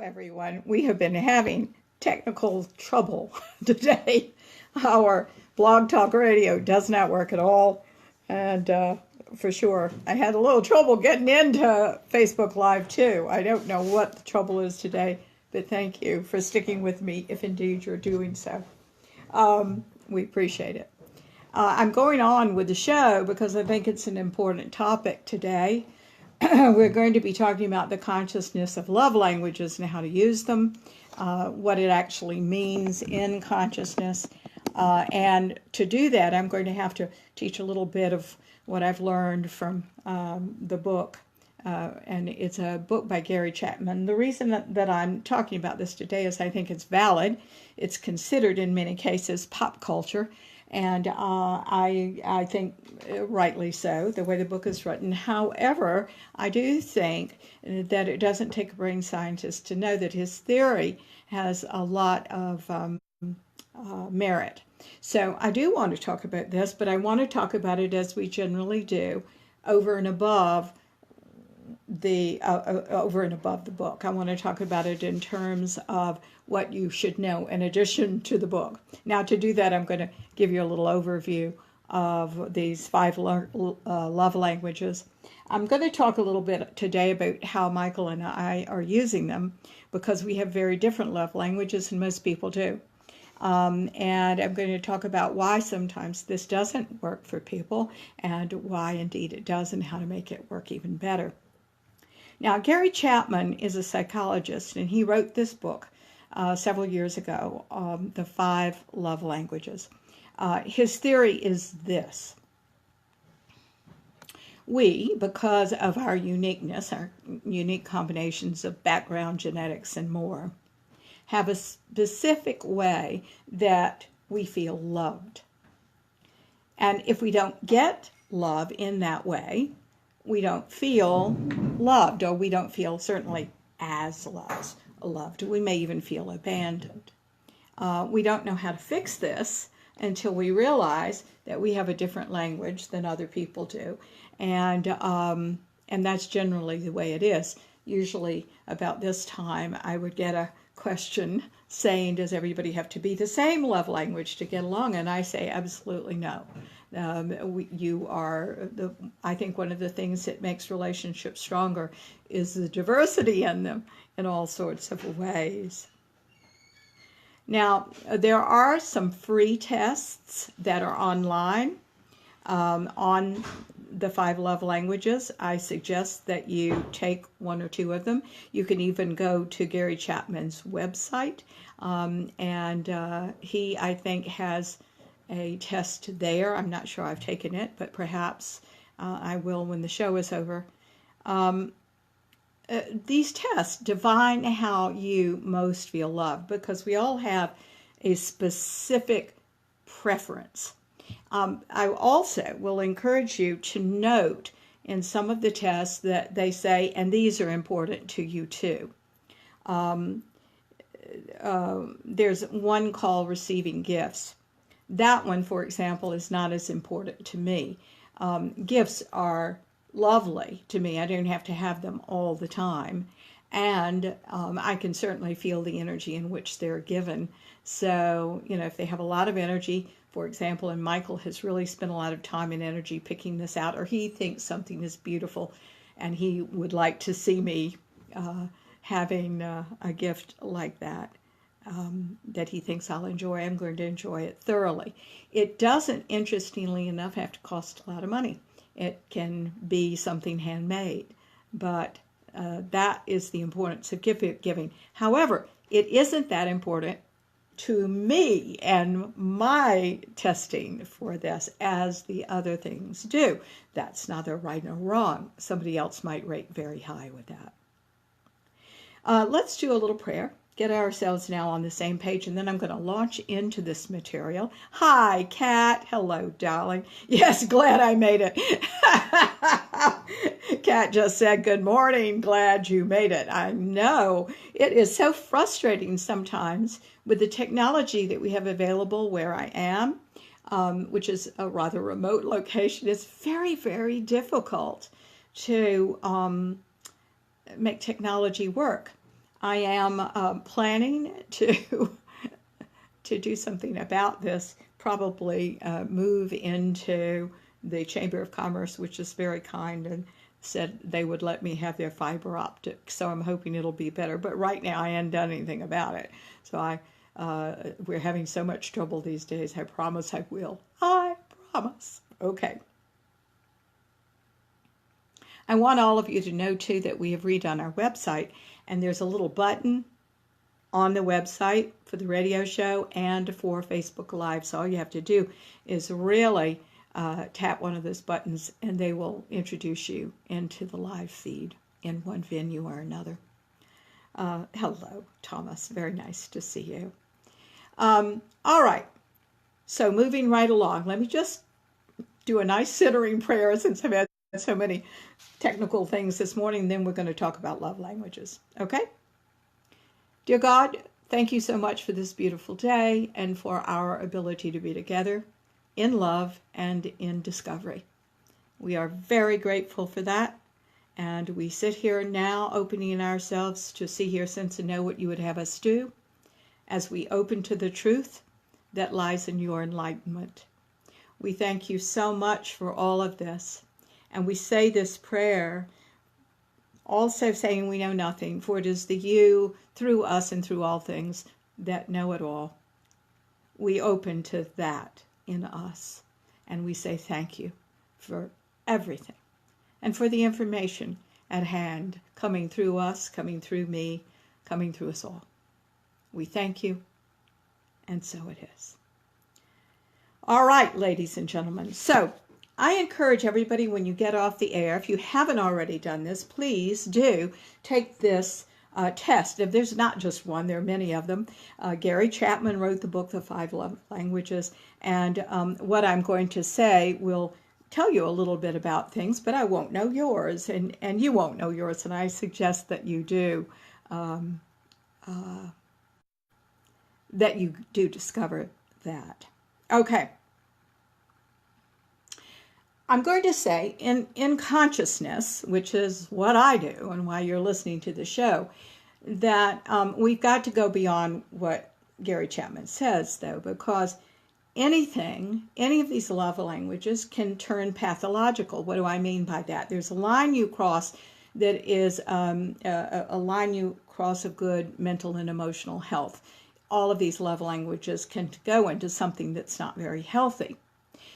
Everyone. We have been having technical trouble today. Our Blog Talk Radio does not work at all. And for sure, I had a little trouble getting into Facebook Live too. I don't know what the trouble is today, but thank you for sticking with me if indeed you're doing so. We appreciate it. I'm going on with the show because I think it's an important topic today. We're going to be talking about the consciousness of love languages and how to use them, what it actually means in consciousness. And to do that, I'm going to have to teach a little bit of what I've learned from the book. And it's a book by Gary Chapman. The reason that I'm talking about this today is I think it's valid. It's considered in many cases pop culture. And I think rightly so, the way the book is written. However, I do think that it doesn't take a brain scientist to know that his theory has a lot of merit. So I do want to talk about this, but I want to talk about it as we generally do, over and above the book. I want to talk about it in terms of what you should know in addition to the book. Now, to do that, I'm going to give you a little overview of these 5 love languages. I'm going to talk a little bit today about how Michael and I are using them, because we have very different love languages than most people do. And I'm going to talk about why sometimes this doesn't work for people and why indeed it does, and how to make it work even better. Now, Gary Chapman is a psychologist, and he wrote this book several years ago, The 5 Love Languages. His theory is this. We, because of our uniqueness, our unique combinations of background, genetics, and more, have a specific way that we feel loved. And if we don't get love in that way, we don't feel loved, or we don't feel certainly as loved. We may even feel abandoned. We don't know how to fix this until we realize that we have a different language than other people do. And that's generally the way it is. Usually about this time, I would get a question saying, does everybody have to be the same love language to get along? And I say, absolutely no. I think one of the things that makes relationships stronger is the diversity in them in all sorts of ways. Now, there are some free tests that are online on the 5 love languages. I suggest that you take 1 or 2 of them. You can even go to Gary Chapman's website, and he, I think, has a test there. I'm not sure I've taken it, but perhaps I will when the show is over. These tests define how you most feel loved, because we all have a specific preference. I also will encourage you to note in some of the tests that they say, and these are important to you too. There's one called receiving gifts. That one, for example, is not as important to me. Gifts are lovely to me. I don't have to have them all the time. And I can certainly feel the energy in which they're given. So, if they have a lot of energy, for example, and Michael has really spent a lot of time and energy picking this out, or he thinks something is beautiful and he would like to see me having a gift like that. That he thinks I'll enjoy, I'm going to enjoy it thoroughly. It doesn't, interestingly enough, have to cost a lot of money. It can be something handmade, but that is the importance of giving. However, it isn't that important to me and my testing for this as the other things do. That's neither right nor wrong. Somebody else might rate very high with that. Let's do a little prayer. Get ourselves now on the same page, and then I'm going to launch into this material. Hi, Kat. Hello, darling. Yes, glad I made it. Kat just said, good morning. Glad you made it. I know. It is so frustrating sometimes with the technology that we have available where I am, which is a rather remote location. It's very, very difficult to make technology work. I am planning to to do something about this, probably move into the Chamber of Commerce, which is very kind and said they would let me have their fiber optic. So I'm hoping it'll be better. But right now I haven't done anything about it. So we're having so much trouble these days. I promise I will. I promise. Okay. I want all of you to know too that we have redone our website, and there's a little button on the website for the radio show and for Facebook Live. So all you have to do is really tap one of those buttons and they will introduce you into the live feed in one venue or another. Hello, Thomas. Very nice to see you. All right. So moving right along, let me just do a nice centering prayer since I've had so many technical things this morning. Then we're going to talk about love languages. Okay? Dear God, thank you so much for this beautiful day and for our ability to be together in love and in discovery. We are very grateful for that. And we sit here now opening ourselves to see, hear, sense, and know what you would have us do as we open to the truth that lies in your enlightenment. We thank you so much for all of this. And we say this prayer also saying we know nothing, for it is the you through us and through all things that know it all. We open to that in us, and we say thank you for everything and for the information at hand coming through us, coming through me, coming through us all. We thank you, and so it is. All right, ladies and gentlemen. So I encourage everybody when you get off the air, if you haven't already done this, please do take this test. If there's not just one, there are many of them. Gary Chapman wrote the book, The 5 Love Languages, and what I'm going to say will tell you a little bit about things, but I won't know yours, and you won't know yours, and I suggest that you do discover that. Okay. I'm going to say in consciousness, which is what I do and why you're listening to the show, that we've got to go beyond what Gary Chapman says, though, because any of these love languages can turn pathological. What do I mean by that? There's a line you cross that is a line you cross of good mental and emotional health. All of these love languages can go into something that's not very healthy.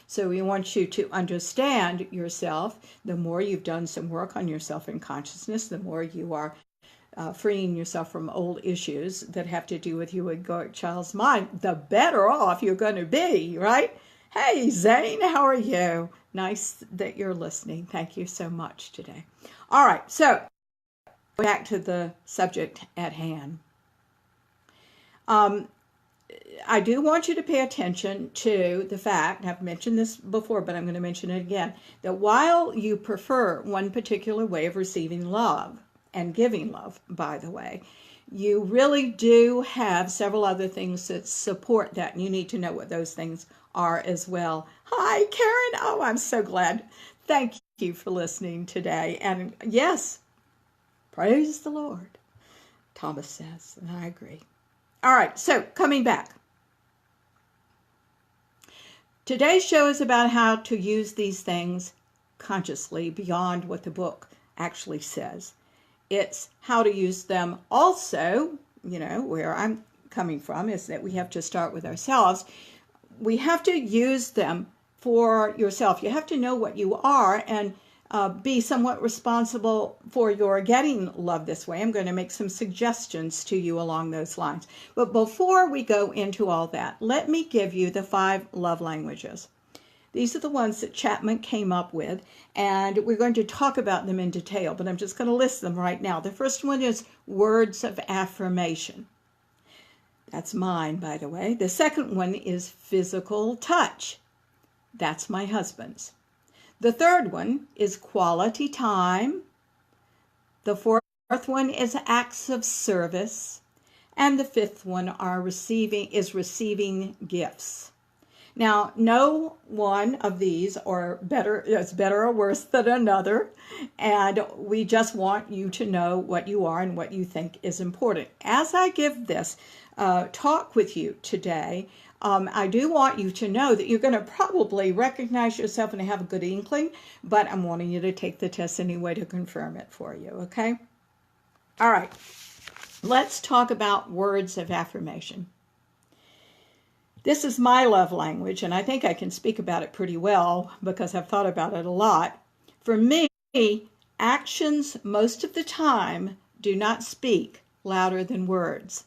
So we want you to understand yourself. The more you've done some work on yourself in consciousness, the more you are freeing yourself from old issues that have to do with you and your child's mind, the better off you're going to be, right? Hey, Zane, how are you? Nice that you're listening. Thank you so much today. All right, so back to the subject at hand. I do want you to pay attention to the fact, I've mentioned this before, but I'm going to mention it again, that while you prefer one particular way of receiving love, and giving love, by the way, you really do have several other things that support that, and you need to know what those things are as well. Hi, Karen. Oh, I'm so glad. Thank you for listening today. And yes, praise the Lord, Thomas says, and I agree. All right, so coming back. Today's show is about how to use these things consciously beyond what the book actually says. It's how to use them also, where I'm coming from is that we have to start with ourselves. We have to use them for yourself. You have to know what you are and be somewhat responsible for your getting love this way. I'm going to make some suggestions to you along those lines. But before we go into all that, let me give you the 5 love languages. These are the ones that Chapman came up with, and we're going to talk about them in detail, but I'm just going to list them right now. The first one is words of affirmation. That's mine, by the way. The second one is physical touch. That's my husband's. The third one is quality time. The fourth one is acts of service. And the fifth one is receiving gifts. Now, no one of these is better or worse than another, and we just want you to know what you are and what you think is important. As I give this talk with you today, I do want you to know that you're going to probably recognize yourself and have a good inkling, but I'm wanting you to take the test anyway to confirm it for you, okay? All right, let's talk about words of affirmation. This is my love language, and I think I can speak about it pretty well because I've thought about it a lot. For me, actions most of the time do not speak louder than words.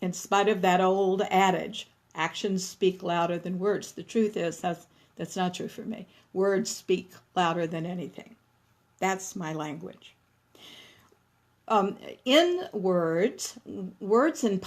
In spite of that old adage, actions speak louder than words. The truth is that's not true for me. Words speak louder than anything. That's my language. In words and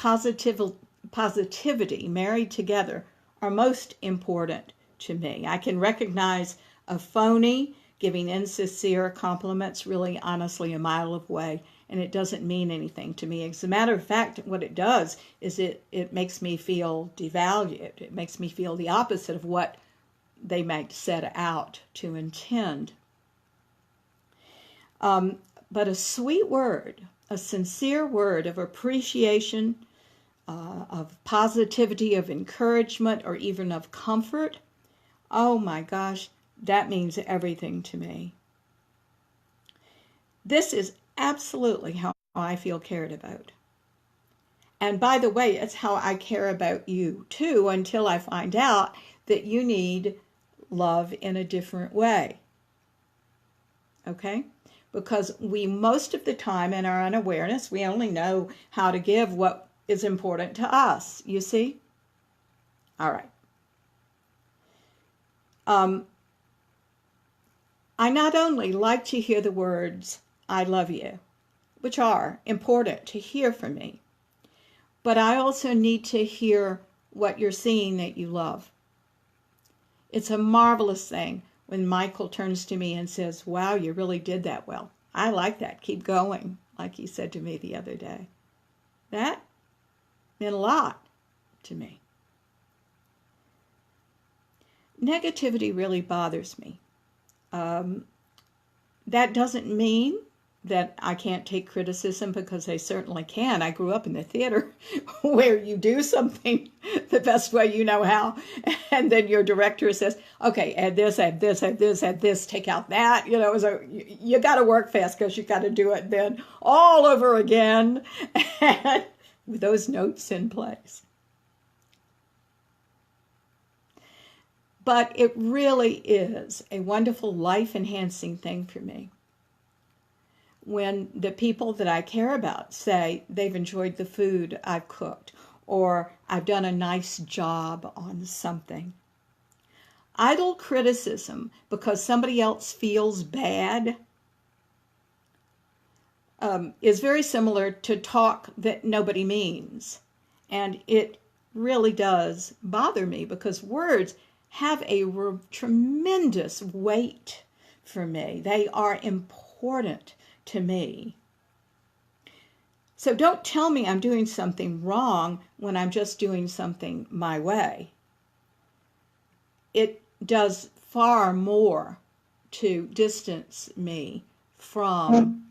positivity married together are most important to me. I can recognize a phony giving insincere compliments really honestly a mile away, and it doesn't mean anything to me. As a matter of fact, what it does is it makes me feel devalued. It makes me feel the opposite of what they might set out to intend. But a sweet word, a sincere word of appreciation, of positivity, of encouragement, or even of comfort, oh my gosh, that means everything to me. This is absolutely how I feel cared about. And by the way, it's how I care about you too, until I find out that you need love in a different way. Okay? Because we, most of the time in our unawareness, we only know how to give what is important to us, you see? All right. I not only like to hear the words, I love you, which are important to hear from me, but I also need to hear what you're seeing that you love. It's a marvelous thing when Michael turns to me and says, wow, you really did that well. I like that. Keep going, like he said to me the other day. That meant a lot to me. Negativity really bothers me. That doesn't mean that I can't take criticism, because I certainly can. I grew up in the theater where you do something the best way you know how, and then your director says, okay, add this, add this, add this, add this, take out that. You know, so you got to work fast because you got to do it then all over again and with those notes in place. But it really is a wonderful life-enhancing thing for me when the people that I care about say they've enjoyed the food I've cooked, or I've done a nice job on something. Idle criticism because somebody else feels bad is very similar to talk that nobody means. And it really does bother me because words have a tremendous weight for me. They are important to me. So don't tell me I'm doing something wrong when I'm just doing something my way. It does far more to distance me from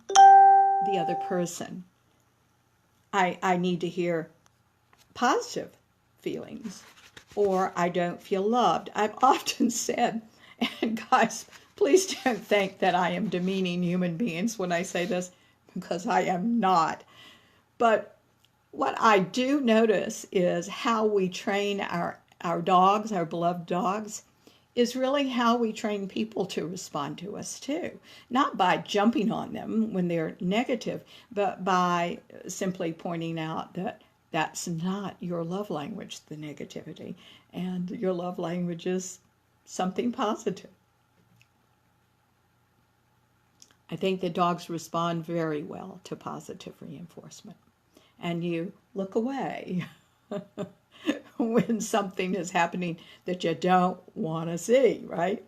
the other person. I need to hear positive feelings, or I don't feel loved. I've often said, and guys, please don't think that I am demeaning human beings when I say this, because I am not. But what I do notice is how we train our dogs, our beloved dogs, is really how we train people to respond to us too. Not by jumping on them when they're negative, but by simply pointing out that that's not your love language, the negativity, and your love language is something positive. I think the dogs respond very well to positive reinforcement. And you look away when something is happening that you don't want to see, right?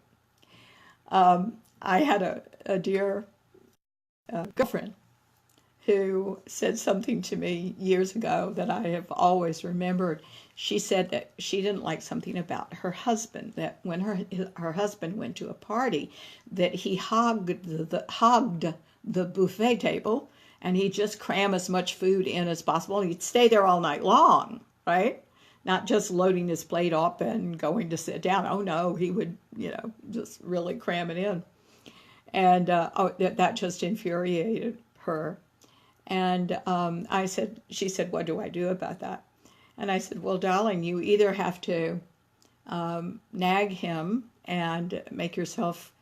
I had a dear girlfriend who said something to me years ago that I have always remembered. She said that she didn't like something about her husband, that when her husband went to a party, that he hogged the buffet table, and he'd just cram as much food in as possible. He'd stay there all night long, right? Not just loading his plate up and going to sit down. Oh no, he would, just really cram it in. And that just infuriated her. And she said, what do I do about that? And I said, well, darling, you either have to nag him and make yourself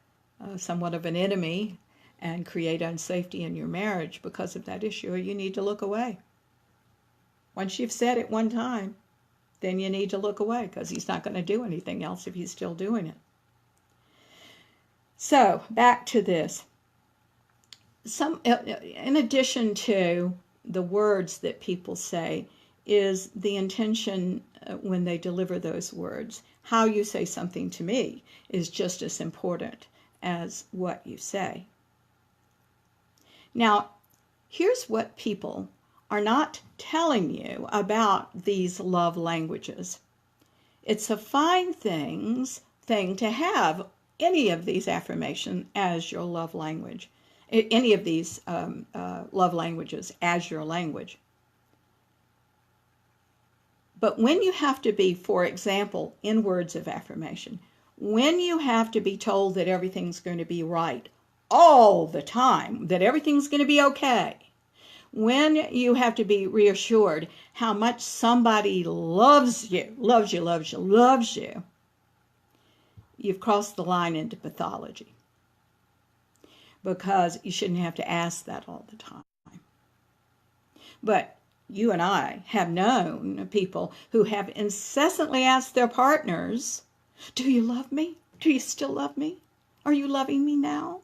somewhat of an enemy and create unsafety in your marriage because of that issue, or you need to look away. Once you've said it one time, then you need to look away because he's not going to do anything else if he's still doing it. So back to this. In addition to the words that people say, is the intention when they deliver those words. How you say something to me is just as important as what you say. Now, here's what people are not telling you about these love languages. It's a fine thing to have any of these affirmations as your love language, any of these love languages as your language. But when you have to be, for example, in words of affirmation, when you have to be told that everything's going to be right all the time, that everything's going to be okay, when you have to be reassured how much somebody loves you, you've crossed the line into pathology. Because you shouldn't have to ask that all the time. But you and I have known people who have incessantly asked their partners, do you love me? Do you still love me? Are you loving me now?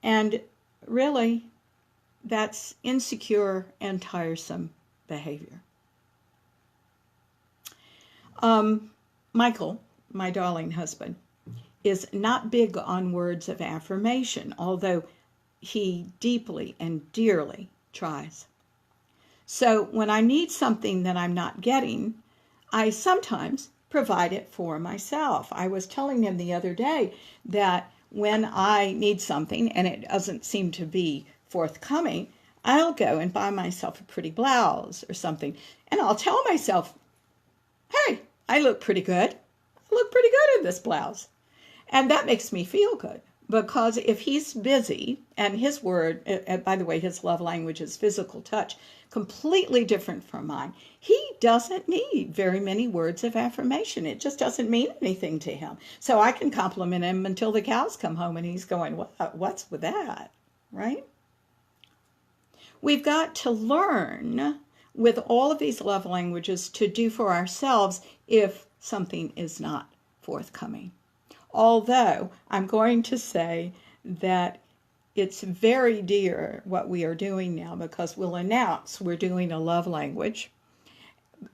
And really, that's insecure and tiresome behavior. Michael, my darling husband, is not big on words of affirmation, although he deeply and dearly tries. So when I need something that I'm not getting, I sometimes provide it for myself. I was telling him the other day that when I need something and it doesn't seem to be forthcoming, I'll go and buy myself a pretty blouse or something. And I'll tell myself, hey, I look pretty good. I look pretty good in this blouse. And that makes me feel good. Because if he's busy, and his word, by the way, his love language is physical touch, completely different from mine. He doesn't need very many words of affirmation. It just doesn't mean anything to him. So I can compliment him until the cows come home and he's going, what's with that, right? We've got to learn with all of these love languages to do for ourselves if something is not forthcoming. Although I'm going to say that it's very dear what we are doing now because we'll announce we're doing a love language.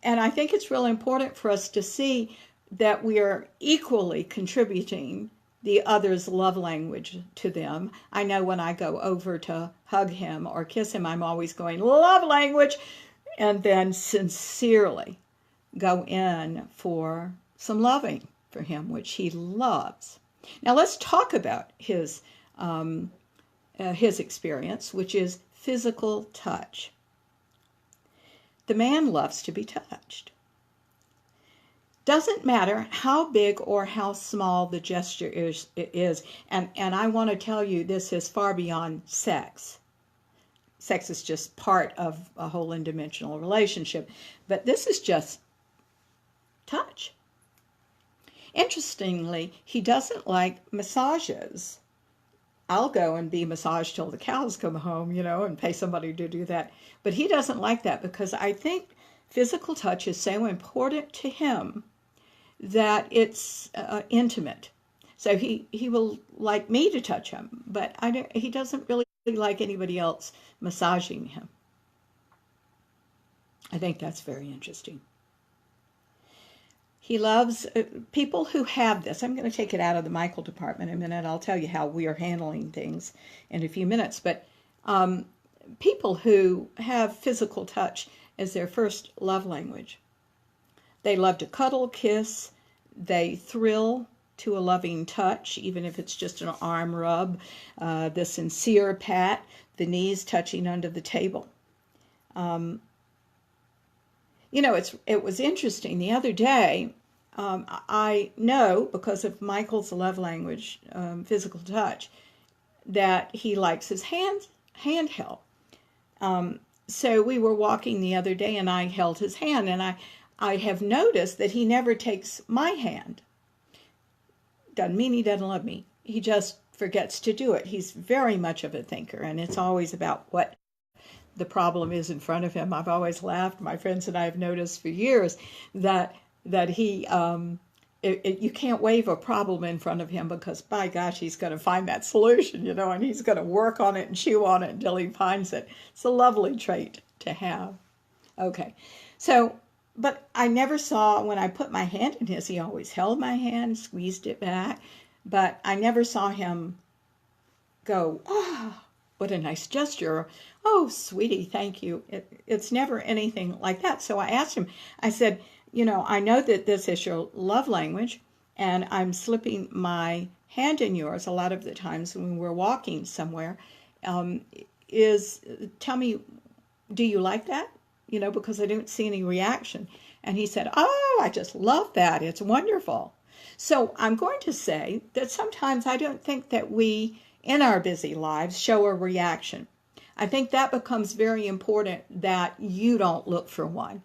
And I think it's really important for us to see that we are equally contributing the other's love language to them. I know when I go over to hug him or kiss him, I'm always going, love language, and then sincerely go in for some loving for him, which he loves. Now let's talk about his experience, which is physical touch. The man loves to be touched. Doesn't matter how big or how small the gesture is, and I want to tell you this is far beyond sex. Sex is just part of a whole interdimensional relationship, but this is just touch. Interestingly, he doesn't like massages. I'll go and be massaged till the cows come home, and pay somebody to do that. But he doesn't like that because I think physical touch is so important to him that it's intimate. So he will like me to touch him, but he doesn't really like anybody else massaging him. I think that's very interesting. He loves people who have this. I'm going to take it out of the Michael department in a minute. I'll tell you how we are handling things in a few minutes. But people who have physical touch as their first love language. They love to cuddle, kiss, they thrill to a loving touch, even if it's just an arm rub, the sincere pat, the knees touching under the table. You know, it was interesting. The other day, I know because of Michael's love language, physical touch, that he likes his handheld. So we were walking the other day and I held his hand, and I have noticed that he never takes my hand. Doesn't mean he doesn't love me. He just forgets to do it. He's very much of a thinker, and it's always about what the problem is in front of him. I've always laughed. My friends and I have noticed for years that he you can't wave a problem in front of him, because by gosh, he's going to find that solution, you know, and he's going to work on it and chew on it until he finds it. It's a lovely trait to have. Okay, so, but I never saw, when I put my hand in his, he always held my hand, squeezed it back, but I never saw him go, oh, what a nice gesture. Oh, sweetie, thank you. It's never anything like that. So I asked him, I said, you know, I know that this is your love language, and I'm slipping my hand in yours a lot of the times when we're walking somewhere. Tell me, do you like that? You know, because I don't see any reaction. And he said, oh, I just love that. It's wonderful. So I'm going to say that sometimes I don't think that we, in our busy lives, show a reaction. I think that becomes very important, that you don't look for one,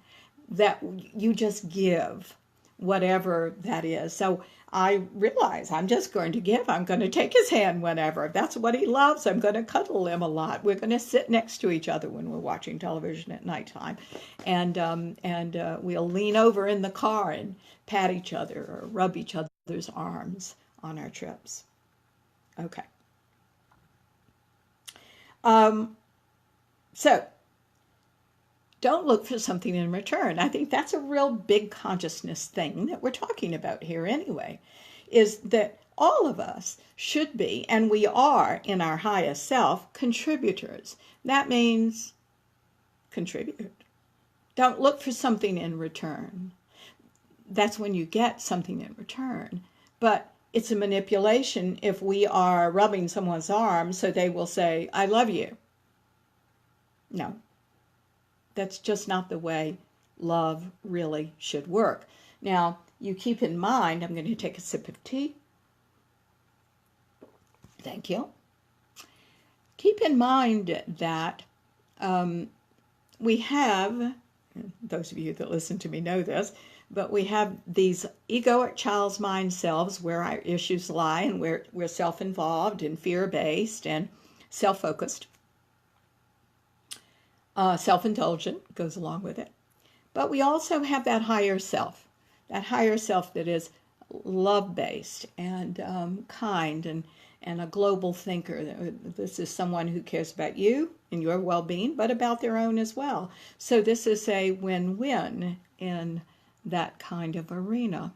that you just give whatever that is. So I realize I'm just going to give. I'm going to take his hand whenever. If that's what he loves, I'm going to cuddle him a lot. We're going to sit next to each other when we're watching television at nighttime. And we'll lean over in the car and pat each other or rub each other's arms on our trips. Okay. So, don't look for something in return. I think that's a real big consciousness thing that we're talking about here anyway, is that all of us should be, and we are in our highest self, contributors. That means contribute. Don't look for something in return. That's when you get something in return. But it's a manipulation if we are rubbing someone's arm so they will say, I love you. No. That's just not the way love really should work. Now, you keep in mind, I'm going to take a sip of tea. Thank you. Keep in mind that we have, those of you that listen to me know this, but we have these egoic child's mind selves where our issues lie, and we're self-involved and fear-based and self-focused. Self-indulgent goes along with it. But we also have that higher self that is love-based and kind and a global thinker. This is someone who cares about you and your well-being, but about their own as well. So this is a win-win in that kind of arena.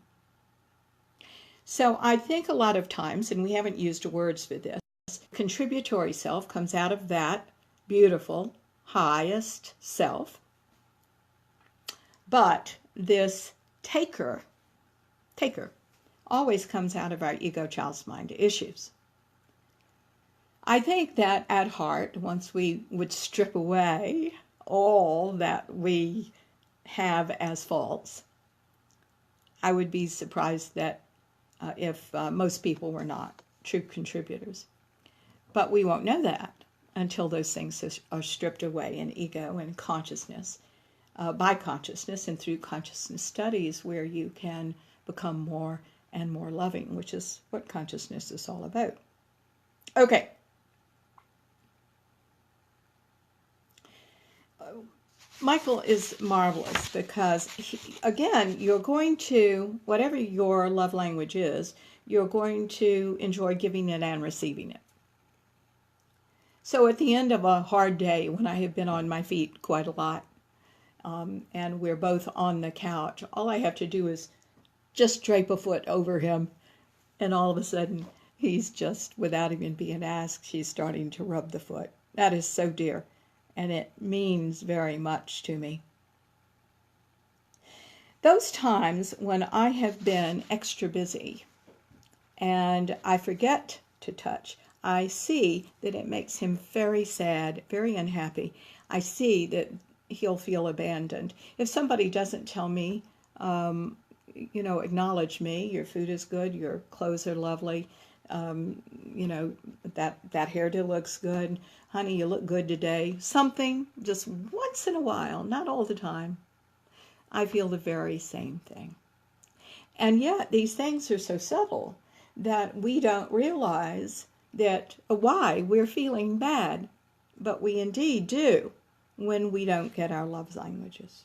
So I think a lot of times, and we haven't used words for this, contributory self comes out of that beautiful highest self, but this taker always comes out of our ego child's mind issues. I think that at heart, once we would strip away all that we have as faults, I would be surprised that if most people were not true contributors. But we won't know that until those things are stripped away in ego and consciousness, by consciousness and through consciousness studies, where you can become more and more loving, which is what consciousness is all about. Okay. Michael is marvelous because, again, you're going to, whatever your love language is, you're going to enjoy giving it and receiving it. So at the end of a hard day, when I have been on my feet quite a lot, and we're both on the couch, all I have to do is just drape a foot over him, and all of a sudden, he's just, without even being asked, he's starting to rub the foot. That is so dear. and it means very much to me. Those times when I have been extra busy and I forget to touch, I see that it makes him very sad, very unhappy. I see that he'll feel abandoned. If somebody doesn't tell me, acknowledge me, your food is good, your clothes are lovely, that hairdo looks good, honey, you look good today, something, just once in a while, not all the time, I feel the very same thing. And yet these things are so subtle that we don't realize that why we're feeling bad, but we indeed do when we don't get our love languages.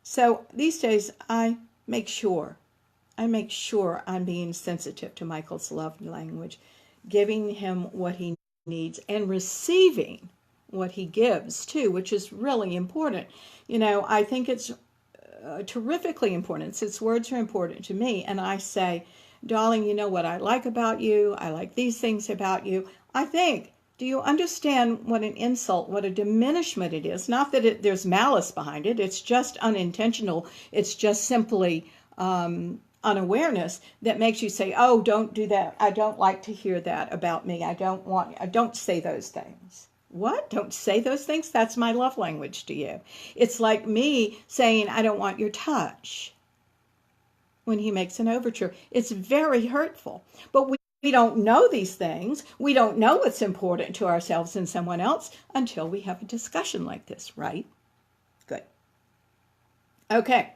So these days I make sure I'm being sensitive to Michael's love language, giving him what he needs and receiving what he gives too, which is really important. I think it's terrifically important. Since words are important to me, and I say, darling, you know what I like about you? I like these things about you. Do you understand what an insult, what a diminishment it is? Not that there's malice behind it. It's just unintentional. It's just simply unawareness that makes you say, oh, don't do that. I don't like to hear that about me. I don't say those things. What? Don't say those things? That's my love language to you. It's like me saying, I don't want your touch when he makes an overture. It's very hurtful. But we don't know these things. We don't know what's important to ourselves and someone else until we have a discussion like this, right? Good. Okay.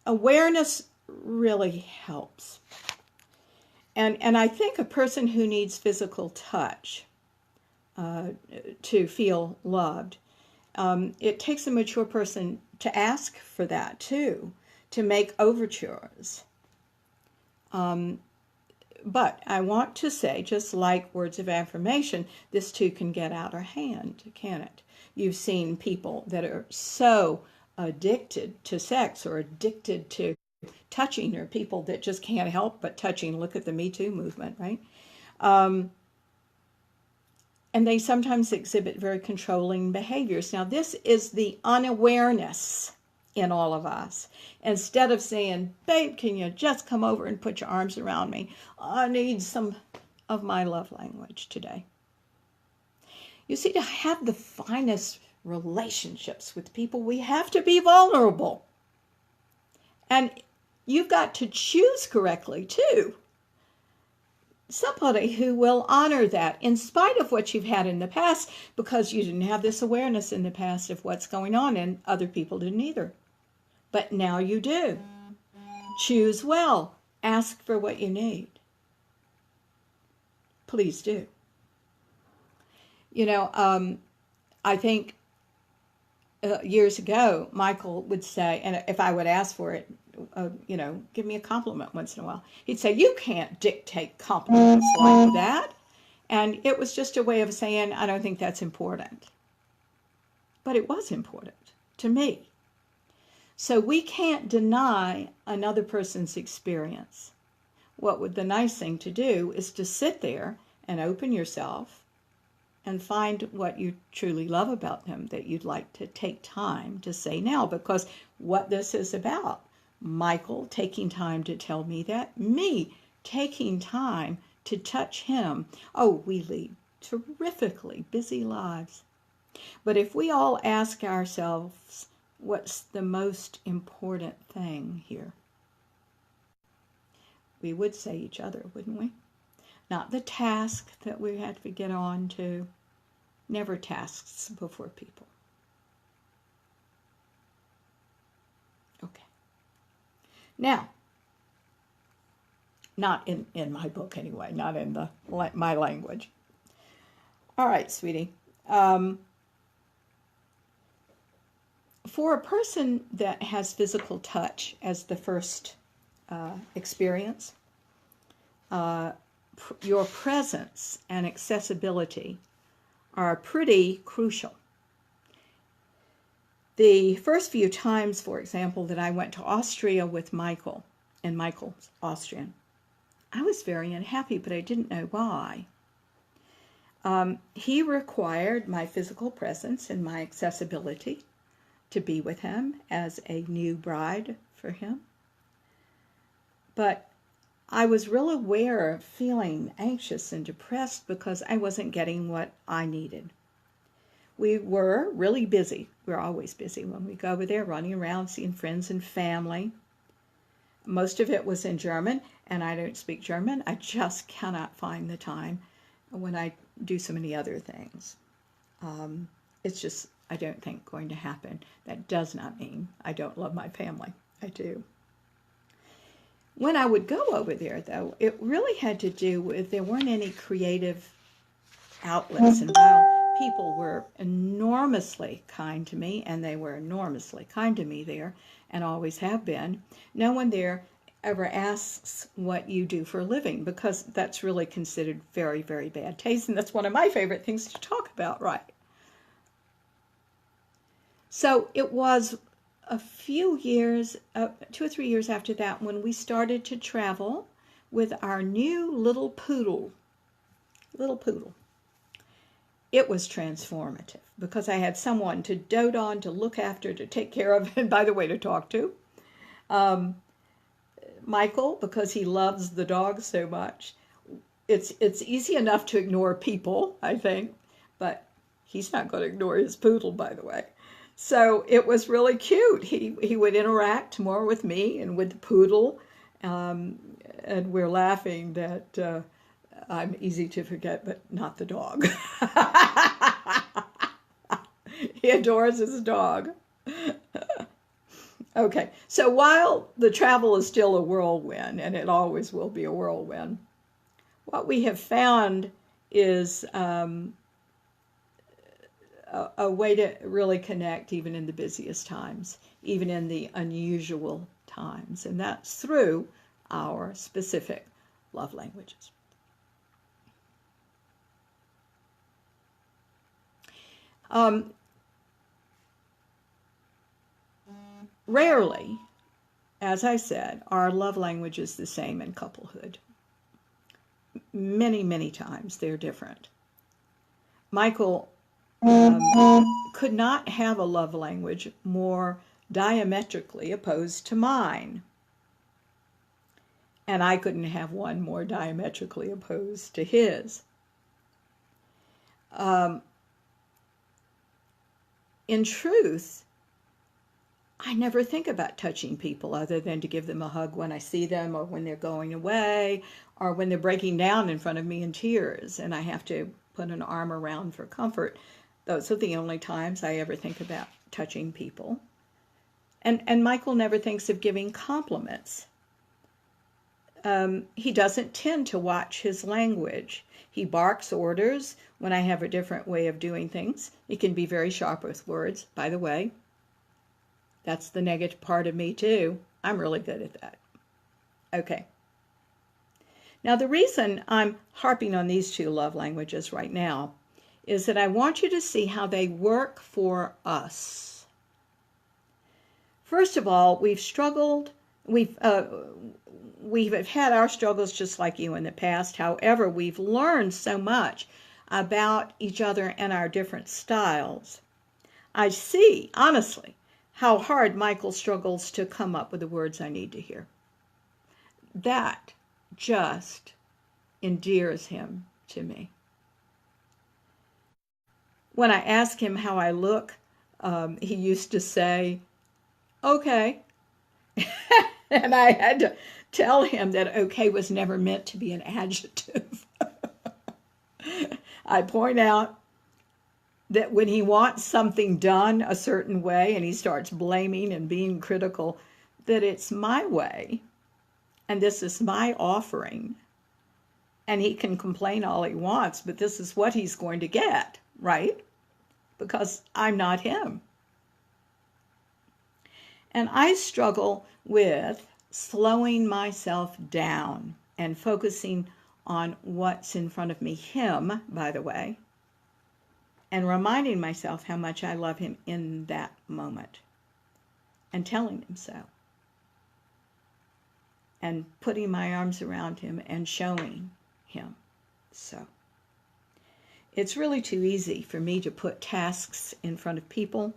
Awareness really helps. And I think a person who needs physical touch to feel loved, it takes a mature person to ask for that too, to make overtures. But I want to say, just like words of affirmation, this too can get out of hand, can it? You've seen people that are so addicted to sex or addicted to touching, or people that just can't help but touching. Look at the Me Too movement, right? And they sometimes exhibit very controlling behaviors. Now, this is the unawareness in all of us. Instead of saying, babe, can you just come over and put your arms around me? I need some of my love language today. You see, to have the finest relationships with people, we have to be vulnerable. And you've got to choose correctly, too. Somebody who will honor that in spite of what you've had in the past, because you didn't have this awareness in the past of what's going on, and other people didn't either. But now you do. Choose well. Ask for what you need. Please do. I think years ago, Michael would say, and if I would ask for it, give me a compliment once in a while. He'd say, you can't dictate compliments like that. And it was just a way of saying, I don't think that's important. But it was important to me. So we can't deny another person's experience. The nice thing to do is to sit there and open yourself and find what you truly love about them that you'd like to take time to say now. Because what this is about, Michael taking time to tell me that, me taking time to touch him. Oh, we lead terrifically busy lives. But if we all ask ourselves, what's the most important thing here? We would say each other, wouldn't we? Not the task that we had to get on to. Never tasks before people. Okay. Now, not in my book anyway, not in my language. All right, sweetie. For a person that has physical touch as the first experience, your presence and accessibility are pretty crucial. The first few times, for example, that I went to Austria with Michael, and Michael's Austrian, I was very unhappy, but I didn't know why. He required my physical presence and my accessibility to be with him as a new bride for him. But I was real aware of feeling anxious and depressed because I wasn't getting what I needed. We were really busy. We're always busy when we go over there, running around, seeing friends and family. Most of it was in German, and I don't speak German. I just cannot find the time when I do so many other things. It's just, I don't think, going to happen. That does not mean I don't love my family. I do. When I would go over there, though, it really had to do with there weren't any creative outlets. And while people were enormously kind to me, and they were enormously kind to me there, and always have been, no one there ever asks what you do for a living, because that's really considered very, very bad taste, and that's one of my favorite things to talk about, right? So it was a few years, 2 or 3 years after that, when we started to travel with our new little poodle. It was transformative because I had someone to dote on, to look after, to take care of, and by the way, to talk to. Michael, because he loves the dog so much. It's easy enough to ignore people, I think, but he's not going to ignore his poodle, by the way. So it was really cute. He would interact more with me and with the poodle, and we're laughing that I'm easy to forget, but not the dog. He adores his dog. Okay, so while the travel is still a whirlwind, and it always will be a whirlwind, what we have found is a way to really connect even in the busiest times, even in the unusual times, and that's through our specific love languages. Rarely, as I said, are love languages the same in couplehood. Many, many times they're different. Michael could not have a love language more diametrically opposed to mine. And I couldn't have one more diametrically opposed to his. In truth, I never think about touching people other than to give them a hug when I see them, or when they're going away, or when they're breaking down in front of me in tears and I have to put an arm around for comfort. Those are the only times I ever think about touching people. And Michael never thinks of giving compliments. He doesn't tend to watch his language. He barks orders when I have a different way of doing things. He can be very sharp with words, by the way. That's the negative part of me, too. I'm really good at that. Okay. Now, the reason I'm harping on these two love languages right now is that I want you to see how they work for us. First of all, we've struggled. We've had our struggles just like you in the past. However, we've learned so much about each other and our different styles. I see, honestly, how hard Michael struggles to come up with the words I need to hear. That just endears him to me. When I ask him how I look, he used to say, okay. And I had to tell him that okay was never meant to be an adjective. I point out that when he wants something done a certain way and he starts blaming and being critical, that it's my way and this is my offering. And he can complain all he wants, but this is what he's going to get, right? Because I'm not him. And I struggle with slowing myself down and focusing on what's in front of me, him, by the way, and reminding myself how much I love him in that moment and telling him so. And putting my arms around him and showing him so. It's really too easy for me to put tasks in front of people.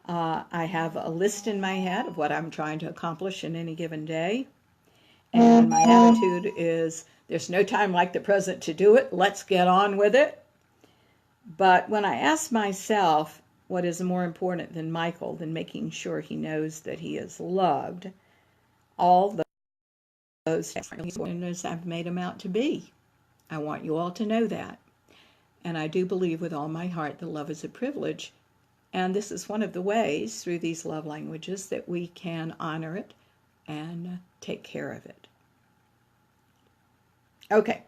I have a list in my head of what I'm trying to accomplish in any given day. And my attitude is, there's no time like the present to do it. Let's get on with it. But when I ask myself what is more important than Michael, than making sure he knows that he is loved, all those things I've made him out to be. I want you all to know that. And I do believe with all my heart that love is a privilege. And this is one of the ways through these love languages that we can honor it and take care of it. Okay.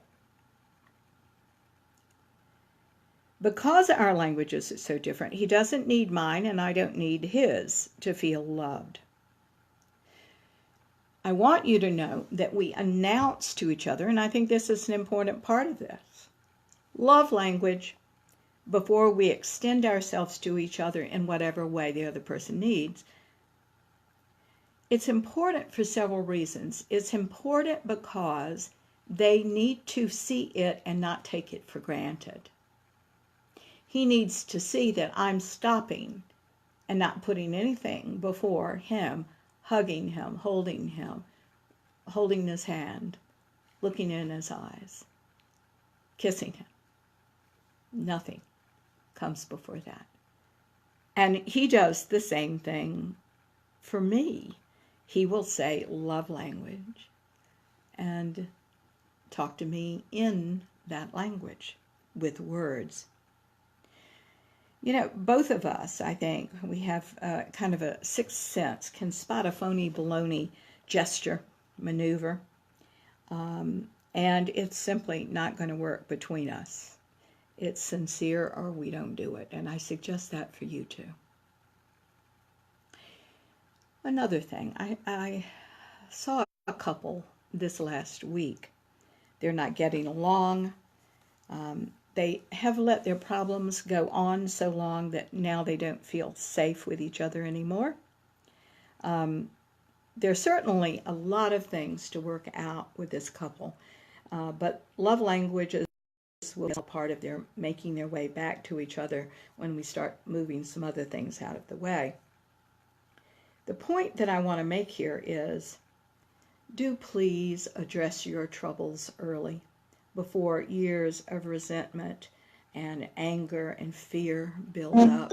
Because our languages are so different, he doesn't need mine and I don't need his to feel loved. I want you to know that we announce to each other, and I think this is an important part of this, love language before we extend ourselves to each other in whatever way the other person needs. It's important for several reasons. It's important because they need to see it and not take it for granted. He needs to see that I'm stopping and not putting anything before him, hugging him, holding his hand, looking in his eyes, kissing him. Nothing comes before that. And he does the same thing for me. He will say love language and talk to me in that language with words. You know, both of us, I think, we have kind of a sixth sense, can spot a phony baloney gesture, maneuver, and it's simply not going to work between us. It's sincere or we don't do it, and I suggest that for you too. Another thing, I saw a couple this last week. They're not getting along. They have let their problems go on so long that now they don't feel safe with each other anymore. There's certainly a lot of things to work out with this couple, but love languages will be a part of their making their way back to each other when we start moving some other things out of the way. The point that I want to make here is, do please address your troubles early, before years of resentment and anger and fear build up.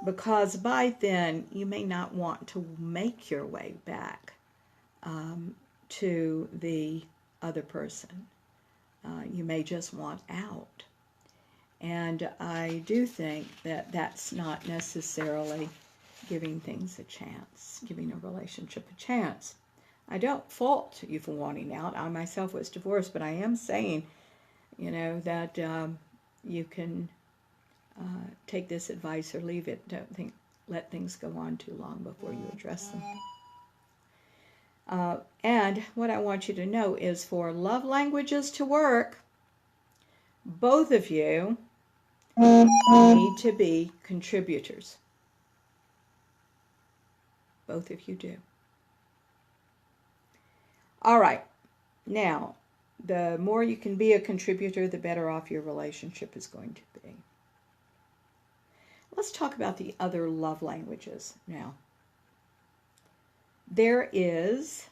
Because by then, you may not want to make your way back to the other person. You may just want out. And I do think that that's not necessarily giving things a chance, giving a relationship a chance. I don't fault you for wanting out. I myself was divorced, but I am saying, you know, that you can take this advice or leave it. Don't let things go on too long before you address them. And what I want you to know is, for love languages to work, both of you need to be contributors. Both of you do. All right, now, the more you can be a contributor, the better off your relationship is going to be. Let's talk about the other love languages now. There is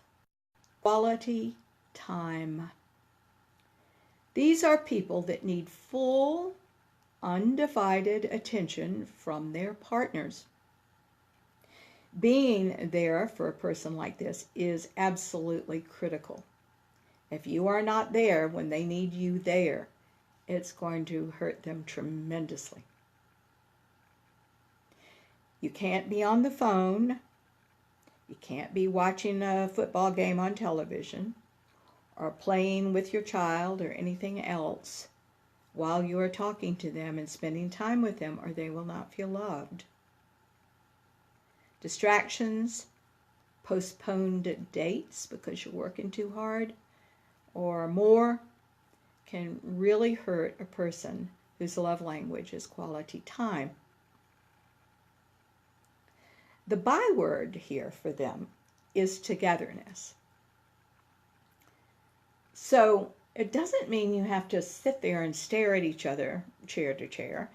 quality time. These are people that need full, undivided attention from their partners. Being there for a person like this is absolutely critical. If you are not there when they need you there, it's going to hurt them tremendously. You can't be on the phone. You can't be watching a football game on television or playing with your child or anything else while you are talking to them and spending time with them, or they will not feel loved. Distractions, postponed dates because you're working too hard, or more, can really hurt a person whose love language is quality time. The byword here for them is togetherness. So it doesn't mean you have to sit there and stare at each other chair to chair.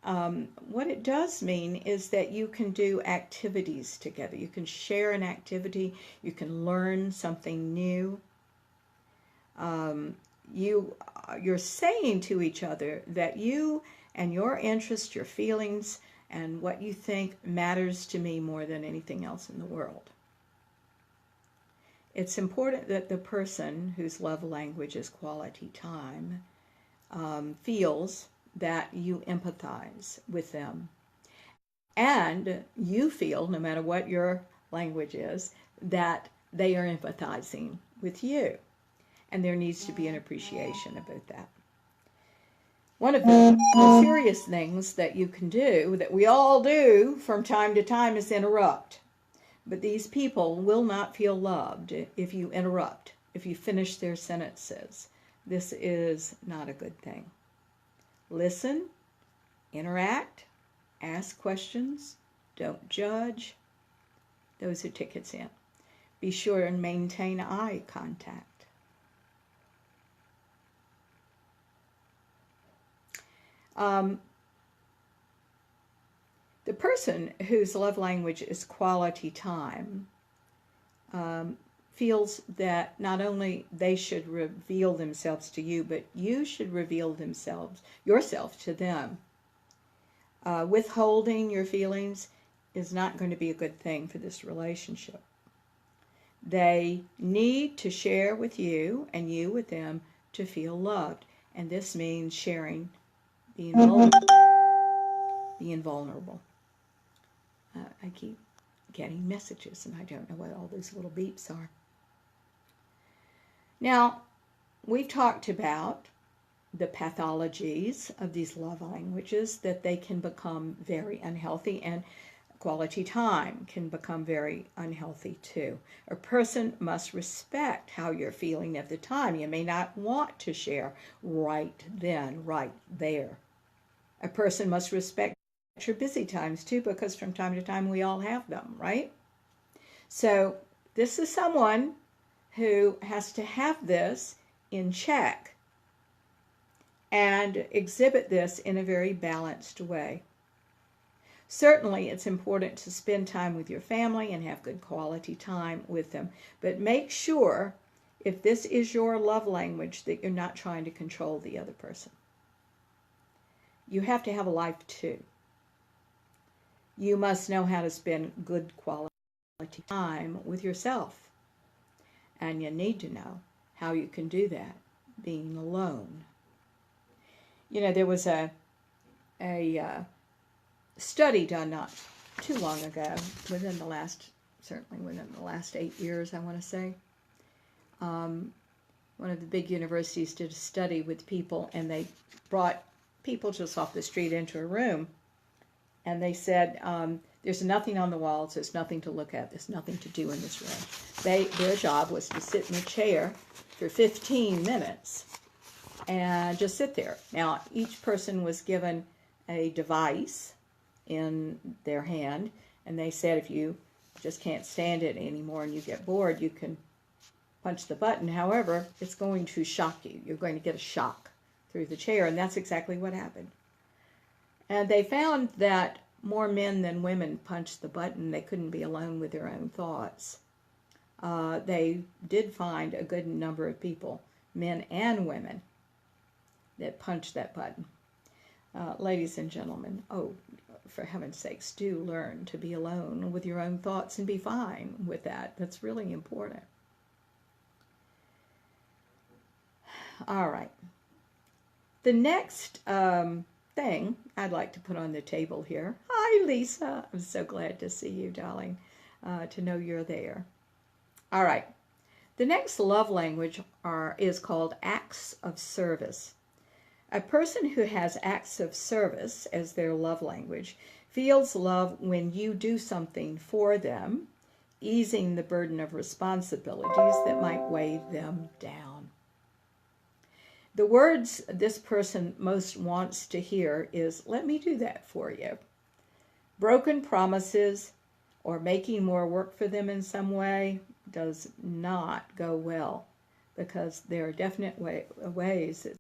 What it does mean is that you can do activities together. You can share an activity. You can learn something new. You're saying to each other that you and your interests, your feelings, and what you think matters to me more than anything else in the world. It's important that the person whose love language is quality time feels that you empathize with them. And you feel, no matter what your language is, that they are empathizing with you. And there needs to be an appreciation about that. One of the more serious things that you can do, that we all do from time to time, is interrupt. But these people will not feel loved if you interrupt, if you finish their sentences. This is not a good thing. Listen, interact, ask questions, don't judge. Those are tickets in. Be sure and maintain eye contact. The person whose love language is quality time feels that not only they should reveal themselves to you, but you should reveal yourself to them. Withholding your feelings is not going to be a good thing for this relationship. They need to share with you and you with them to feel loved. And this means sharing, being vulnerable. I keep getting messages and I don't know what all those little beeps are. Now, we've talked about the pathologies of these love languages, that they can become very unhealthy, and quality time can become very unhealthy too. A person must respect how you're feeling at the time. You may not want to share right then, right there. A person must respect your busy times too, because from time to time we all have them, right? So this is someone who has to have this in check and exhibit this in a very balanced way. Certainly, it's important to spend time with your family and have good quality time with them, but make sure, if this is your love language, that you're not trying to control the other person. You have to have a life too. You must know how to spend good quality time with yourself. And you need to know how you can do that being alone. You know, there was a study done not too long ago, certainly within the last 8 years, I want to say. One of the big universities did a study with people, and they brought people just off the street into a room, and they said, there's nothing on the walls, there's nothing to look at, there's nothing to do in this room. Their job was to sit in a chair for 15 minutes and just sit there. Now, each person was given a device in their hand, and they said if you just can't stand it anymore and you get bored, you can punch the button. However, it's going to shock you. You're going to get a shock through the chair, and that's exactly what happened. And they found that more men than women punched the button. They couldn't be alone with their own thoughts. They did find a good number of people, men and women, that punched that button. Ladies and gentlemen, for heaven's sakes, do learn to be alone with your own thoughts and be fine with that. That's really important. All right. The next thing I'd like to put on the table here. Hi, Lisa. I'm so glad to see you, darling, to know you're there. All right. The next love language is called acts of service. A person who has acts of service as their love language feels love when you do something for them, easing the burden of responsibilities that might weigh them down. The words this person most wants to hear is, "Let me do that for you." Broken promises or making more work for them in some way does not go well because there are definite ways that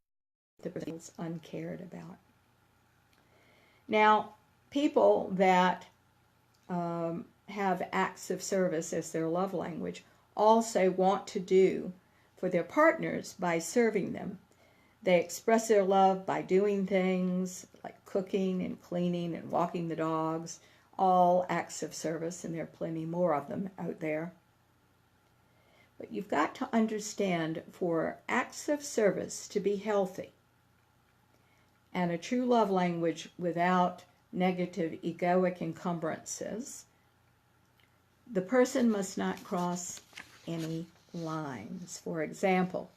the person is uncared about. Now, people that have acts of service as their love language also want to do for their partners by serving them. They express their love by doing things like cooking and cleaning and walking the dogs, all acts of service, and there are plenty more of them out there. But you've got to understand, for acts of service to be healthy and a true love language without negative egoic encumbrances, the person must not cross any lines. For example,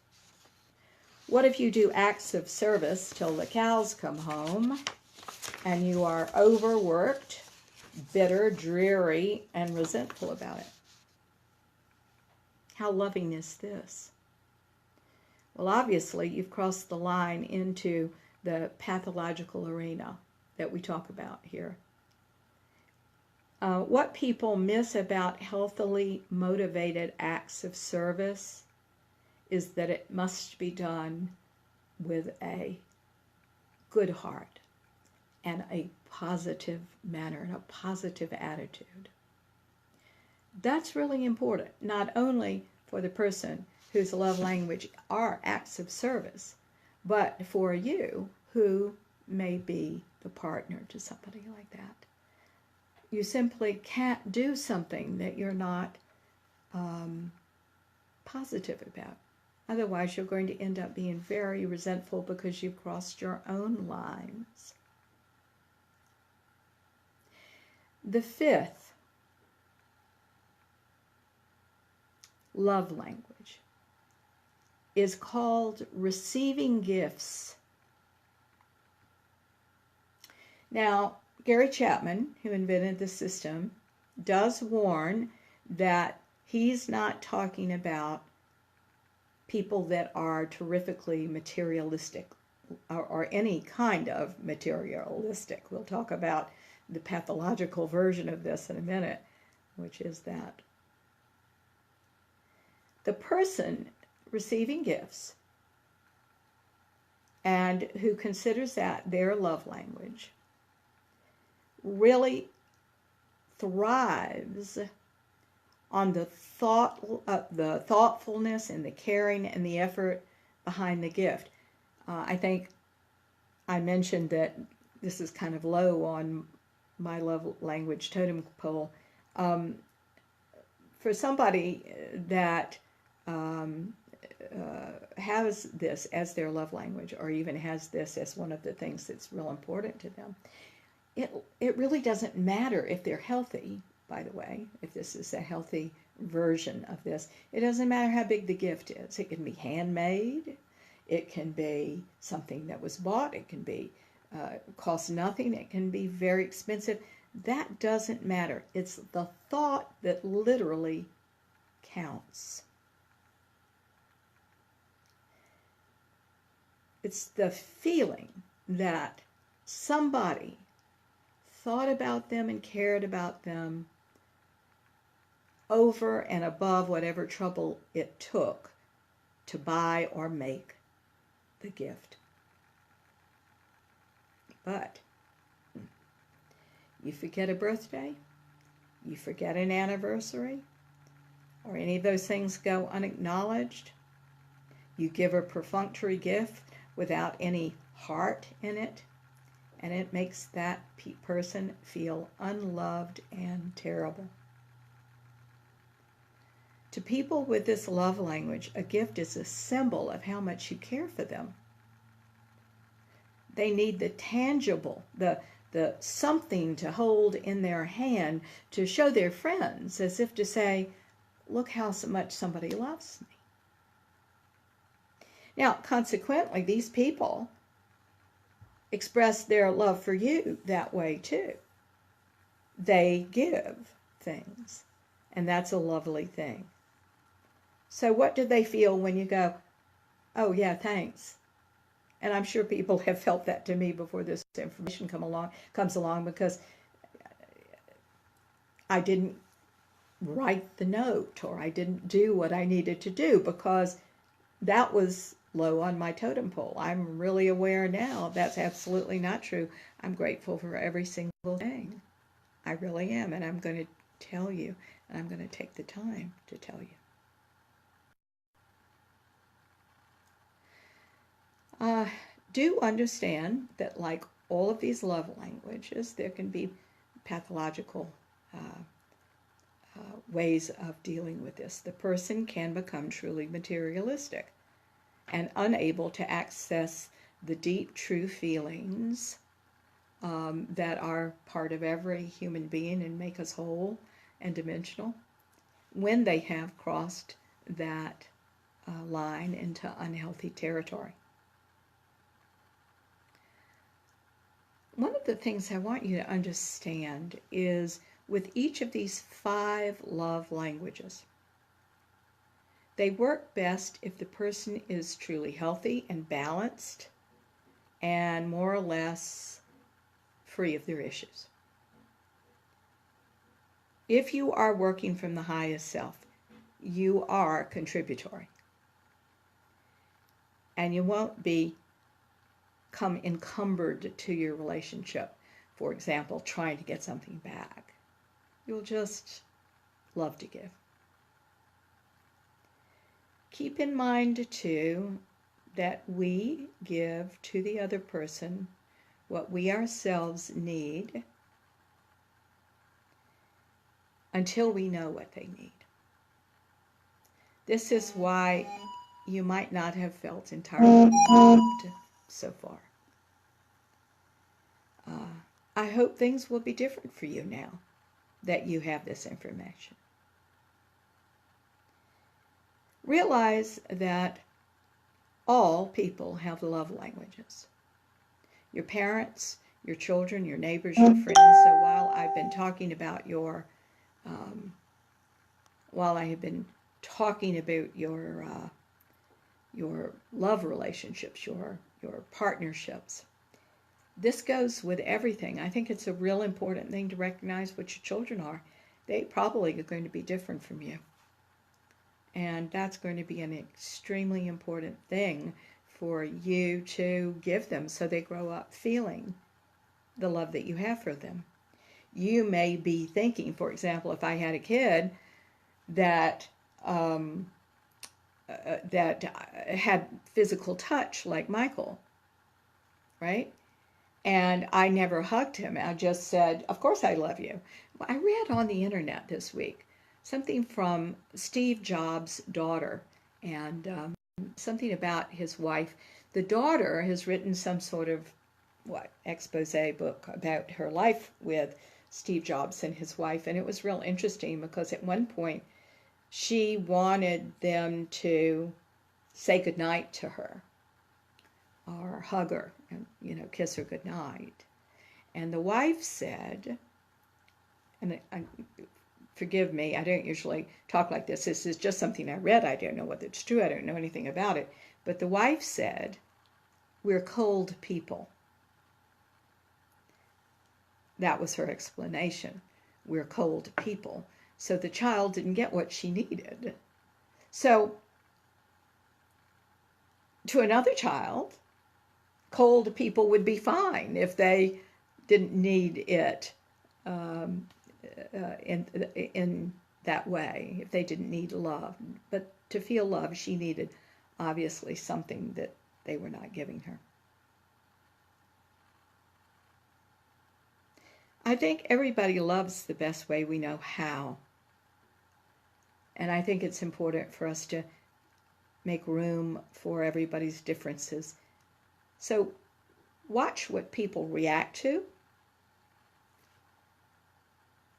what if you do acts of service till the cows come home and you are overworked, bitter, dreary, and resentful about it? How loving is this? Well, obviously, you've crossed the line into the pathological arena that we talk about here. What people miss about healthily motivated acts of service is that it must be done with a good heart and a positive manner and a positive attitude. That's really important, not only for the person whose love language are acts of service, but for you who may be the partner to somebody like that. You simply can't do something that you're not positive about. Otherwise, you're going to end up being very resentful because you've crossed your own lines. The fifth love language is called receiving gifts. Now, Gary Chapman, who invented the system, does warn that he's not talking about people that are terrifically materialistic or any kind of materialistic. We'll talk about the pathological version of this in a minute, which is that the person receiving gifts and who considers that their love language really thrives on the thoughtfulness and the caring and the effort behind the gift. I think I mentioned that this is kind of low on my love language totem pole. For somebody that has this as their love language, or even has this as one of the things that's real important to them, it really doesn't matter if they're healthy, by the way, if this is a healthy version of this. It doesn't matter how big the gift is. It can be handmade. It can be something that was bought. It can be cost nothing. It can be very expensive. That doesn't matter. It's the thought that literally counts. It's the feeling that somebody thought about them and cared about them over and above whatever trouble it took to buy or make the gift. But you forget a birthday, you forget an anniversary, or any of those things go unacknowledged, you give a perfunctory gift without any heart in it, and it makes that person feel unloved and terrible. To people with this love language, a gift is a symbol of how much you care for them. They need the tangible, the something to hold in their hand to show their friends, as if to say, look how much somebody loves me. Now, consequently, these people express their love for you that way too. They give things, and that's a lovely thing. So what do they feel when you go, oh yeah, thanks? And I'm sure people have felt that to me before this information comes along, because I didn't write the note, or I didn't do what I needed to do, because that was low on my totem pole. I'm really aware now that's absolutely not true. I'm grateful for every single thing. I really am, and I'm going to tell you, and I'm going to take the time to tell you. Do understand that, like all of these love languages, there can be pathological ways of dealing with this. The person can become truly materialistic and unable to access the deep, true feelings that are part of every human being and make us whole and dimensional when they have crossed that line into unhealthy territory. One of the things I want you to understand is with each of these 5 love languages, they work best if the person is truly healthy and balanced and more or less free of their issues. If you are working from the highest self, you are contributory. And you won't become encumbered to your relationship, for example, trying to get something back. You'll just love to give. Keep in mind, too, that we give to the other person what we ourselves need until we know what they need. This is why you might not have felt entirely loved so far. I hope things will be different for you now that you have this information. Realize that all people have love languages. Your parents, your children, your neighbors, your friends. So while I've been talking about your love relationships, your partnerships, this goes with everything. I think it's a real important thing to recognize what your children are. They probably are going to be different from you. And that's going to be an extremely important thing for you to give them so they grow up feeling the love that you have for them. You may be thinking, for example, if I had a kid that had physical touch like Michael, right? And I never hugged him. I just said, of course I love you. I read on the internet this week something from Steve Jobs' daughter and something about his wife. The daughter has written some sort of expose book about her life with Steve Jobs and his wife, and it was real interesting because at one point she wanted them to say goodnight to her or hug her and kiss her goodnight. And the wife said, and forgive me, I don't usually talk like this. This is just something I read. I don't know whether it's true. I don't know anything about it. But the wife said, "We're cold people." That was her explanation. We're cold people. So the child didn't get what she needed. So to another child, cold people would be fine if they didn't need it in that way, if they didn't need love. But to feel love, she needed obviously something that they were not giving her. I think everybody loves the best way we know how. And I think it's important for us to make room for everybody's differences. So watch what people react to.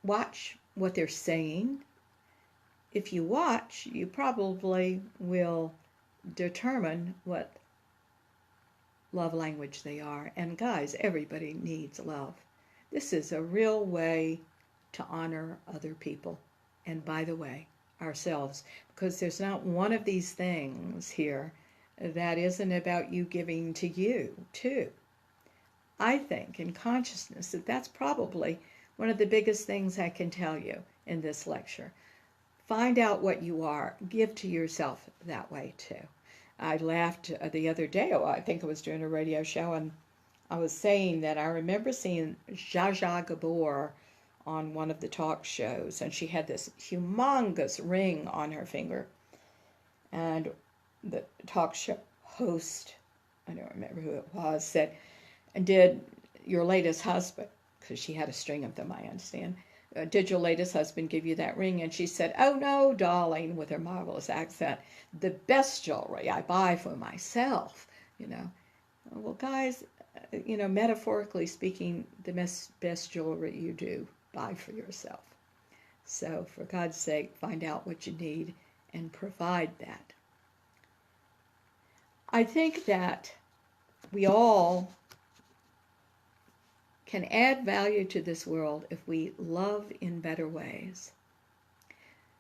Watch what they're saying. If you watch, you probably will determine what love language they are. And guys, everybody needs love. This is a real way to honor other people. And by the way, ourselves. Because there's not one of these things here that isn't about you giving to you, too. I think in consciousness that's probably one of the biggest things I can tell you in this lecture. Find out what you are. Give to yourself that way, too. I laughed the other day. Oh, I think I was doing a radio show, and I was saying that I remember seeing Zsa Zsa Gabor on one of the talk shows, and she had this humongous ring on her finger. And the talk show host, I don't remember who it was, said, "Did your latest husband," because she had a string of them, I understand, "did your latest husband give you that ring?" And she said, "Oh no, darling," with her marvelous accent, "the best jewelry I buy for myself." You know, well, guys, metaphorically speaking, the best jewelry you do buy for yourself. So, for God's sake, find out what you need and provide that. I think that we all can add value to this world if we love in better ways.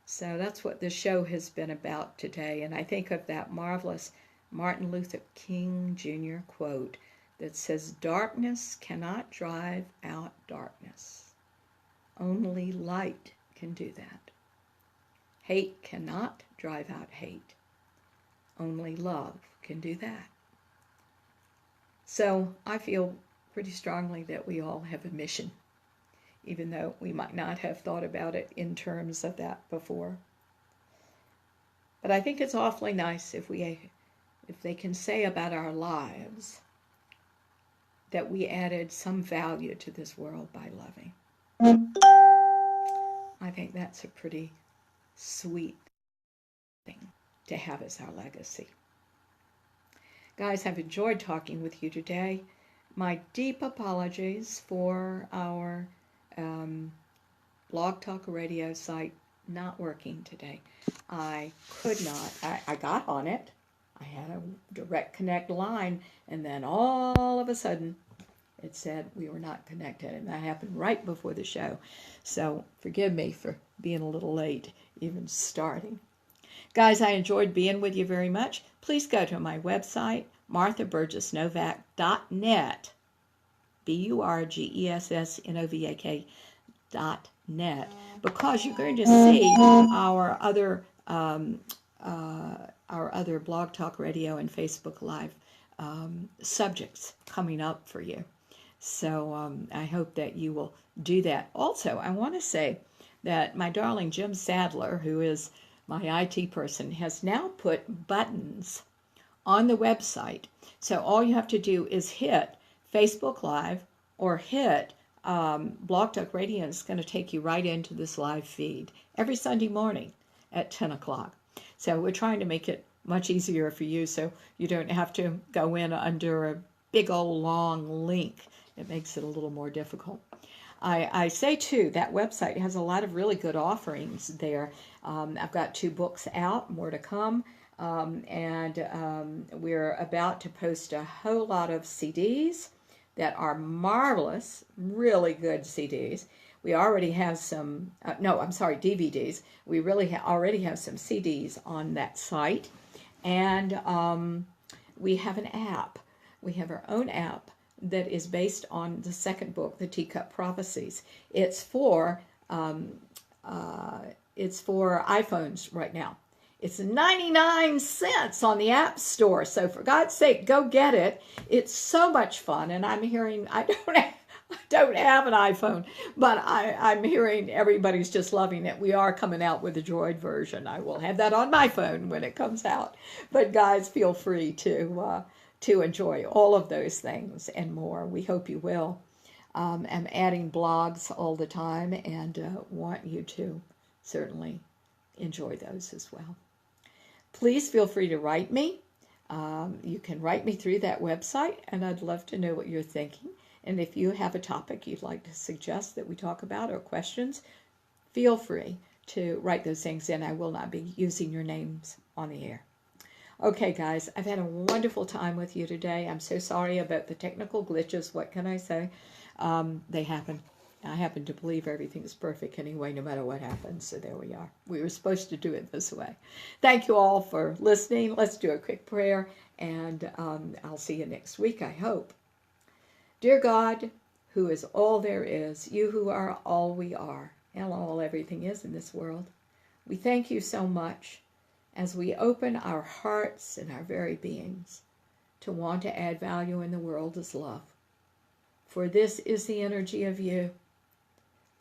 So that's what this show has been about today. And I think of that marvelous Martin Luther King Jr. quote that says, "Darkness cannot drive out darkness. Only light can do that. Hate cannot drive out hate. Only love can do that." So I feel pretty strongly that we all have a mission, even though we might not have thought about it in terms of that before. But I think it's awfully nice if they can say about our lives that we added some value to this world by loving. I think that's a pretty sweet thing to have as our legacy. Guys, I've enjoyed talking with you today. My deep apologies for our Blog Talk Radio site not working today. I could not. I got on it. I had a direct connect line, and then all of a sudden it said we were not connected, and that happened right before the show. So forgive me for being a little late even starting. Guys, I enjoyed being with you very much. Please go to my website, MarthaBurgessNovak.net, BurgessNovak.net, because you're going to see our other Blog Talk Radio and Facebook Live subjects coming up for you. So I hope that you will do that. Also, I want to say that my darling Jim Sadler, who is my IT person, has now put buttons on the website. So all you have to do is hit Facebook Live or hit Blog Talk Radio, and it's going to take you right into this live feed every Sunday morning at 10 o'clock. So we're trying to make it much easier for you so you don't have to go in under a big old long link. It makes it a little more difficult. I say, too, that website has a lot of really good offerings there. I've got 2 books out, more to come, and we're about to post a whole lot of CDs that are marvelous, really good CDs. We already have some, DVDs. We really already have some CDs on that site, and we have an app. We have our own app that is based on the second book, The Teacup Prophecies. It's for iPhones right now. It's 99 cents on the App Store. So for God's sake, go get it. It's so much fun. And I'm hearing, I don't have an iPhone, but I'm hearing everybody's just loving it. We are coming out with a Droid version. I will have that on my phone when it comes out. But guys, feel free to enjoy all of those things and more. We hope you will. I'm adding blogs all the time and want you to certainly enjoy those as well. Please feel free to write me. You can write me through that website, and I'd love to know what you're thinking. And if you have a topic you'd like to suggest that we talk about or questions, feel free to write those things in. I will not be using your names on the air. Okay, guys, I've had a wonderful time with you today. I'm so sorry about the technical glitches. What can I say? They happen. I happen to believe everything's perfect anyway, no matter what happens. So there we are. We were supposed to do it this way. Thank you all for listening. Let's do a quick prayer, and I'll see you next week, I hope. Dear God, who is all there is, you who are all we are, and all everything is in this world, we thank you so much. as we open our hearts and our very beings to want to add value in the world is love. For this is the energy of you.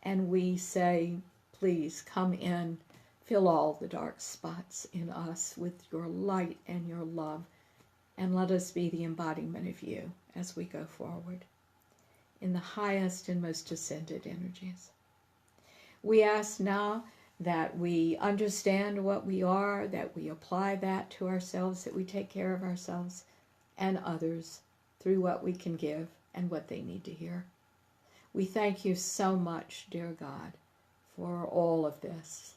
And we say, please come in, fill all the dark spots in us with your light and your love, and let us be the embodiment of you as we go forward in the highest and most ascended energies. We ask now that we understand what we are, that we apply that to ourselves, that we take care of ourselves and others through what we can give and what they need to hear. We thank you so much, dear God, for all of this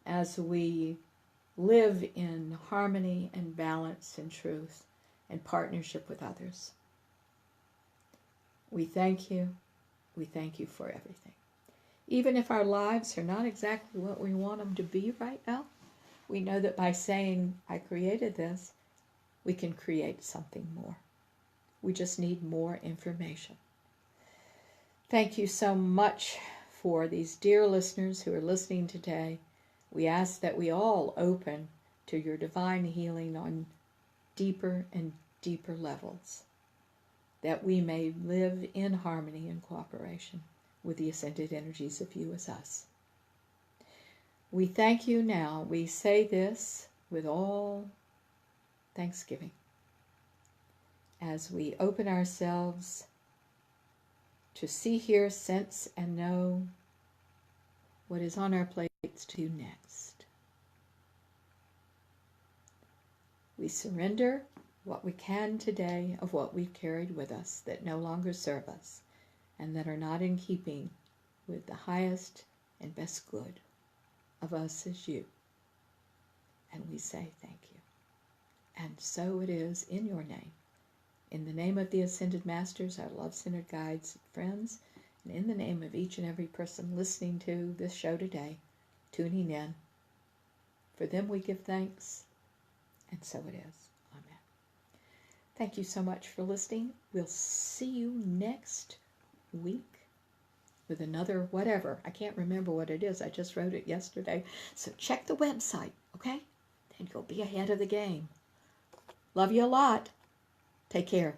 as we live in harmony and balance and truth and partnership with others. We thank you. We thank you for everything. Even if our lives are not exactly what we want them to be right now, we know that by saying, I created this, we can create something more. We just need more information. Thank you so much for these dear listeners who are listening today. We ask that we all open to your divine healing on deeper and deeper levels, that we may live in harmony and cooperation with the ascended energies of you as us. We thank you now. We say this with all thanksgiving as we open ourselves to see, hear, sense, and know what is on our plates to do next. We surrender what we can today of what we've carried with us that no longer serve us and that are not in keeping with the highest and best good of us as you. And we say thank you. And so it is in your name. In the name of the Ascended Masters, our love-centered guides, friends, and in the name of each and every person listening to this show today, tuning in, for them we give thanks, and so it is. Amen. Thank you so much for listening. We'll see you next week with another whatever. I can't remember what it is. I just wrote it yesterday. So check the website, okay? And you'll be ahead of the game. Love you a lot. Take care.